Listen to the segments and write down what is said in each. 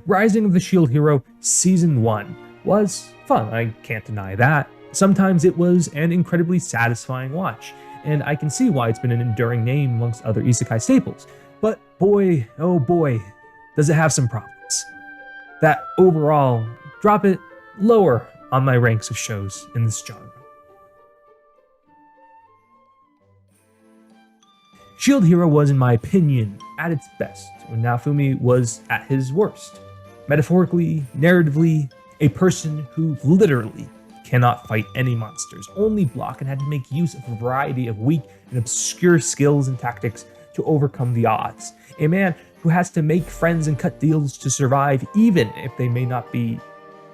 Rising of the Shield Hero Season 1 was fun, I can't deny that. Sometimes it was an incredibly satisfying watch, and I can see why it's been an enduring name amongst other isekai staples. But boy, oh boy, does it have some problems. That overall drop it lower on my ranks of shows in this genre. Shield Hero was, in my opinion, at its best when Naofumi was at his worst. Metaphorically, narratively, a person who literally cannot fight any monsters, only block, and had to make use of a variety of weak and obscure skills and tactics to overcome the odds. A man who has to make friends and cut deals to survive, even if they may not be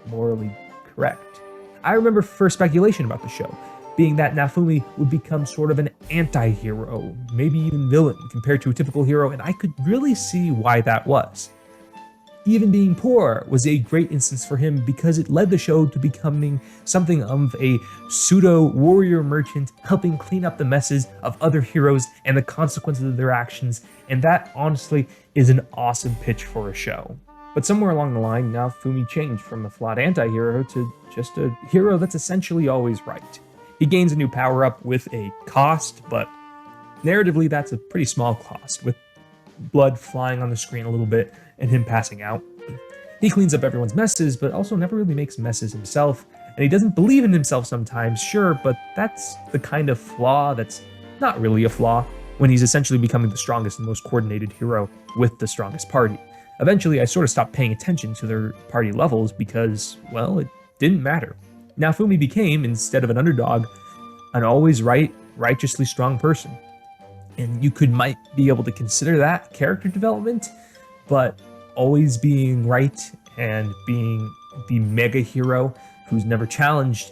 morally correct. I remember first speculation about the show being that Naofumi would become sort of an anti-hero, maybe even villain compared to a typical hero, and I could really see why that was. Even being poor was a great instance for him because it led the show to becoming something of a pseudo-warrior merchant helping clean up the messes of other heroes and the consequences of their actions, and that honestly is an awesome pitch for a show. But somewhere along the line, Naofumi changed from a flawed anti-hero to just a hero that's essentially always right. He gains a new power-up with a cost, but narratively that's a pretty small cost, with blood flying on the screen a little bit and him passing out. He cleans up everyone's messes, but also never really makes messes himself, and he doesn't believe in himself sometimes, sure, but that's the kind of flaw that's not really a flaw when he's essentially becoming the strongest and most coordinated hero with the strongest party. Eventually, I sort of stopped paying attention to their party levels because, well, it didn't matter. Naofumi became, instead of an underdog, an always right, righteously strong person. And you might be able to consider that character development, but always being right and being the mega hero who's never challenged,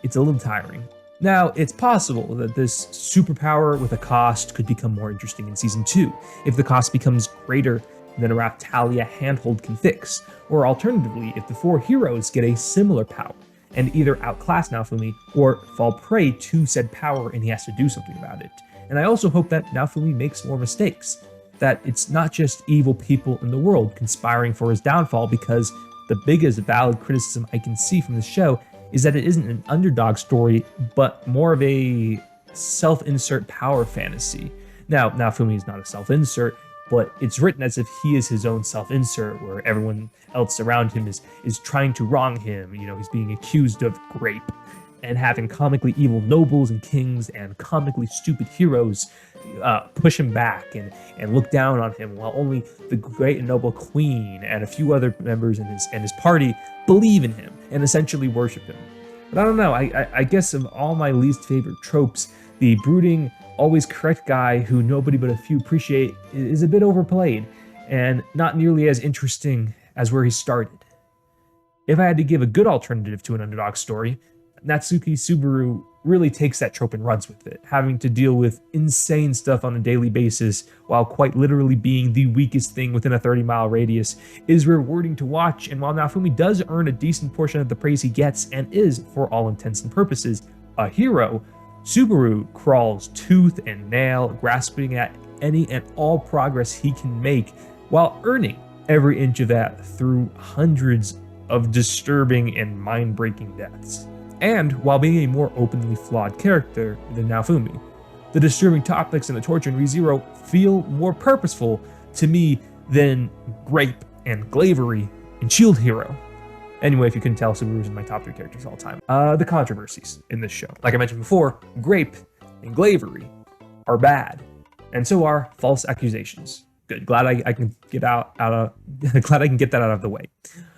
it's a little tiring. Now, it's possible that this superpower with a cost could become more interesting in Season 2, if the cost becomes greater than a Raptalia handhold can fix, or alternatively, if the four heroes get a similar power and either outclass Naofumi or fall prey to said power and he has to do something about it. And I also hope that Naofumi makes more mistakes, that it's not just evil people in the world conspiring for his downfall, because the biggest valid criticism I can see from the show is that it isn't an underdog story, but more of a self-insert power fantasy. Now, Naofumi is not a self-insert, but it's written as if he is his own self-insert, where everyone else around him is trying to wrong him. You know, he's being accused of rape, and having comically evil nobles and kings and comically stupid heroes push him back and look down on him, while only the great and noble queen and a few other members in his party believe in him and essentially worship him. But I don't know, I guess of all my least favorite tropes, the brooding, always correct guy who nobody but a few appreciate is a bit overplayed and not nearly as interesting as where he started. If I had to give a good alternative to an underdog story, Natsuki Subaru really takes that trope and runs with it, having to deal with insane stuff on a daily basis while quite literally being the weakest thing within a 30-mile radius is rewarding to watch. And while Naofumi does earn a decent portion of the praise he gets and is, for all intents and purposes, a hero, Subaru crawls tooth and nail, grasping at any and all progress he can make while earning every inch of that through hundreds of disturbing and mind-breaking deaths. And while being a more openly flawed character than Naofumi, the disturbing topics and the torture in ReZero feel more purposeful to me than Grape and Glavery in Shield Hero. Anyway, if you couldn't tell, Subaru's in my top 3 characters of all time. The controversies in this show. Like I mentioned before, Grape and Glavery are bad, and so are false accusations. Good, glad I can get glad I can get that out of the way.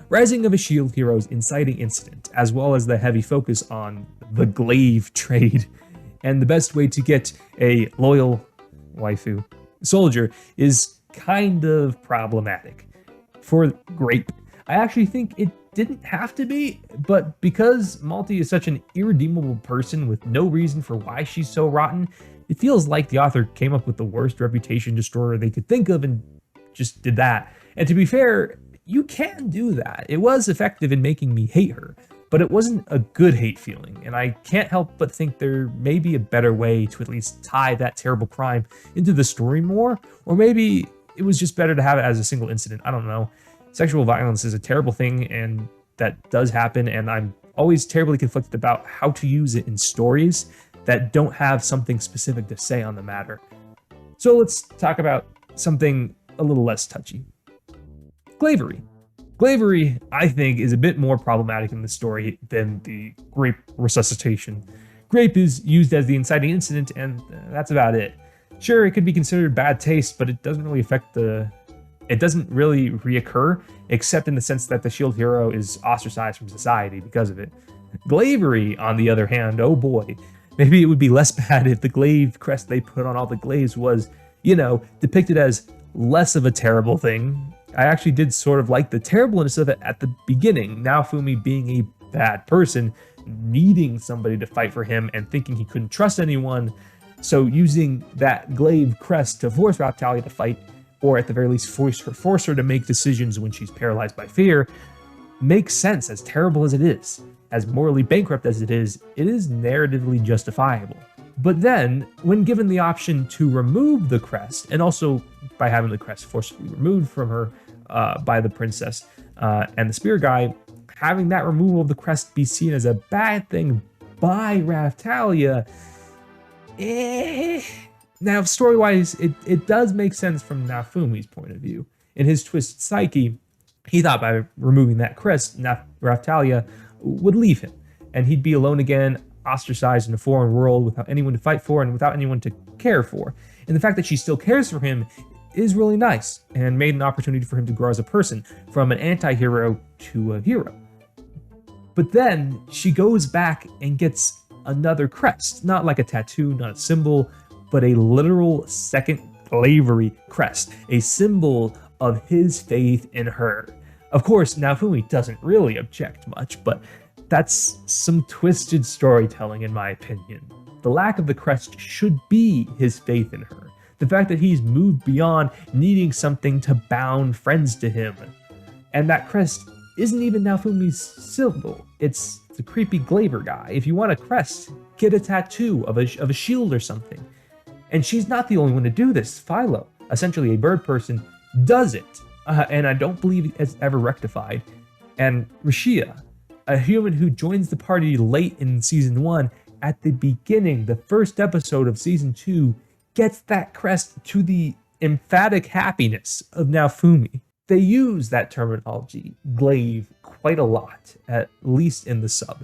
Rising of a Shield Hero's inciting incident, as well as the heavy focus on the glaive trade, and the best way to get a loyal waifu soldier is kind of problematic. For Grape, I actually think it didn't have to be, but because Malty is such an irredeemable person with no reason for why she's so rotten, it feels like the author came up with the worst reputation destroyer they could think of and just did that. And to be fair, you can do that. It was effective in making me hate her, but it wasn't a good hate feeling, and I can't help but think there may be a better way to at least tie that terrible crime into the story more, or maybe it was just better to have it as a single incident, I don't know. Sexual violence is a terrible thing, and that does happen, and I'm always terribly conflicted about how to use it in stories that don't have something specific to say on the matter. So let's talk about something a little less touchy. Glavery. Glavery, I think, is a bit more problematic in the story than the grape resuscitation. Grape is used as the inciting incident, and that's about it. Sure, it could be considered bad taste, but it doesn't really it doesn't really reoccur, except in the sense that the shield hero is ostracized from society because of it. Glavery, on the other hand, oh boy, maybe it would be less bad if the glaive crest they put on all the glaives was, depicted as less of a terrible thing. I actually did sort of like the terribleness of it at the beginning. Naofumi being a bad person, needing somebody to fight for him and thinking he couldn't trust anyone. So using that glaive crest to force Raphtalia to fight, or at the very least force her to make decisions when she's paralyzed by fear, makes sense. As terrible as it is, as morally bankrupt as it is narratively justifiable. But then, when given the option to remove the crest, and also by having the crest forcibly removed from her by the princess and the spear guy, having that removal of the crest be seen as a bad thing by Raphtalia, Now, story-wise, it does make sense from Naofumi's point of view. In his twisted psyche, he thought by removing that crest, Raphtalia would leave him, and he'd be alone again, ostracized in a foreign world without anyone to fight for and without anyone to care for. And the fact that she still cares for him is really nice, and made an opportunity for him to grow as a person, from an anti-hero to a hero. But then, she goes back and gets another crest, not like a tattoo, not a symbol, but a literal second glavery crest, a symbol of his faith in her. Of course, Naofumi doesn't really object much, but that's some twisted storytelling in my opinion. The lack of the crest should be his faith in her. The fact that he's moved beyond needing something to bound friends to him. And that crest isn't even Naofumi's symbol. It's the creepy glaver guy. If you want a crest, get a tattoo of a shield or something. And she's not the only one to do this. Philo, essentially a bird person, does it. And I don't believe it's ever rectified. And Rashia, a human who joins the party late in season 1, at the beginning, the first episode of season 2, gets that crest to the emphatic happiness of Naofumi. They use that terminology, glaive, quite a lot, at least in the sub.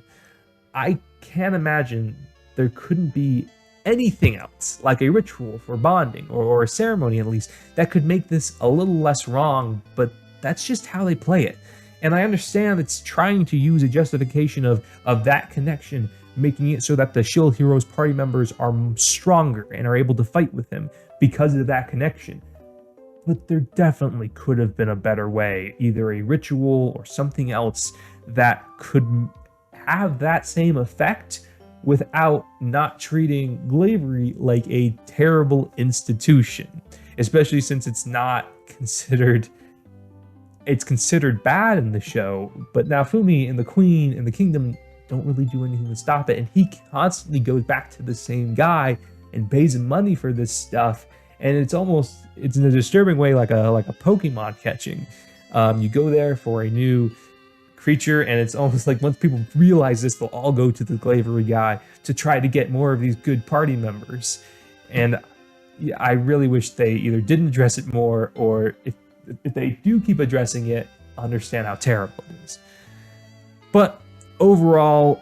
I can't imagine there couldn't be anything else, like a ritual for bonding, or a ceremony at least, that could make this a little less wrong, but that's just how they play it. And I understand it's trying to use a justification of that connection, making it so that the Shield Heroes party members are stronger and are able to fight with him because of that connection. But there definitely could have been a better way, either a ritual or something else that could have that same effect without not treating glavery like a terrible institution, especially since it's considered bad in the show, but Naofumi and the Queen and the Kingdom don't really do anything to stop it, and he constantly goes back to the same guy and pays him money for this stuff, and it's in a disturbing way like a Pokemon catching. You go there for a new creature, and it's almost like once people realize this, they'll all go to the glavery guy to try to get more of these good party members. And I really wish they either didn't address it more, or if they do keep addressing it, understand how terrible it is. But overall,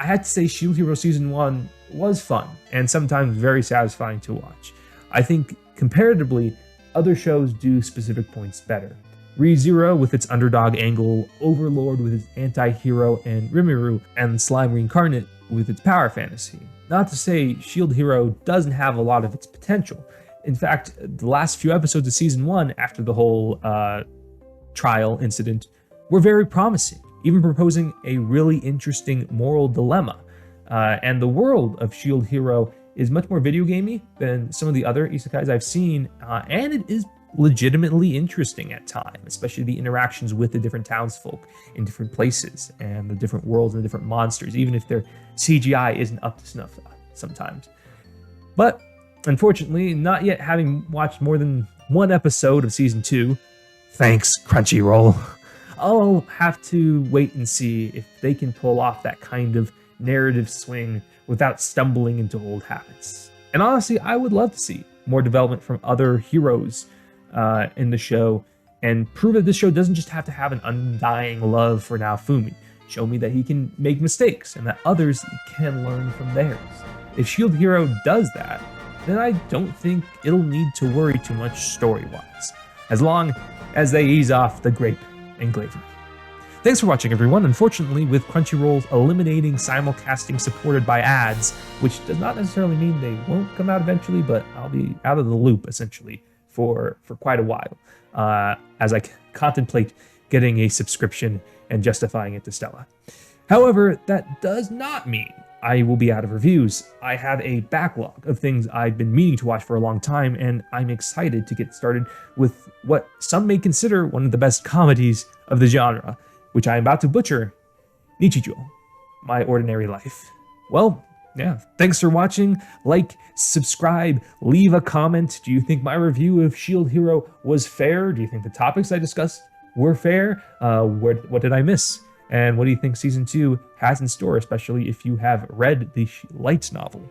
I had to say Shield Hero Season 1 was fun, and sometimes very satisfying to watch. I think, comparatively, other shows do specific points better. ReZero with its underdog angle, Overlord with its anti-hero, and Rimuru and Slime Reincarnate with its power fantasy. Not to say Shield Hero doesn't have a lot of its potential. In fact, the last few episodes of Season 1, after the whole trial incident, were very promising, even proposing a really interesting moral dilemma. And the world of Shield Hero is much more video gamey than some of the other isekais I've seen, and it is legitimately interesting at times, especially the interactions with the different townsfolk in different places and the different worlds and the different monsters, even if their CGI isn't up to snuff sometimes. But unfortunately, not yet having watched more than one episode of Season 2, Thanks, Crunchyroll. I'll have to wait and see if they can pull off that kind of narrative swing without stumbling into old habits. And honestly, I would love to see more development from other heroes in the show and prove that this show doesn't just have to have an undying love for Naofumi. Show me that he can make mistakes and that others can learn from theirs. If Shield Hero does that, then I don't think it'll need to worry too much story-wise, as long as they ease off the grape and glavery. Thanks for watching, everyone. Unfortunately, with Crunchyroll eliminating simulcasting supported by ads, which does not necessarily mean they won't come out eventually, but I'll be out of the loop, essentially, for quite a while, as I contemplate getting a subscription and justifying it to Stella. However, that does not mean I will be out of reviews. I have a backlog of things I've been meaning to watch for a long time, and I'm excited to get started with what some may consider one of the best comedies of the genre, which I am about to butcher, Nichijou, My Ordinary Life. Well, yeah, thanks for watching. Like, subscribe, leave a comment. Do you think my review of Shield Hero was fair? Do you think the topics I discussed were fair? What did I miss? And what do you think Season 2 has in store, especially if you have read the Lights novel?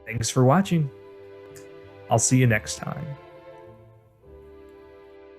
Thanks for watching. I'll see you next time.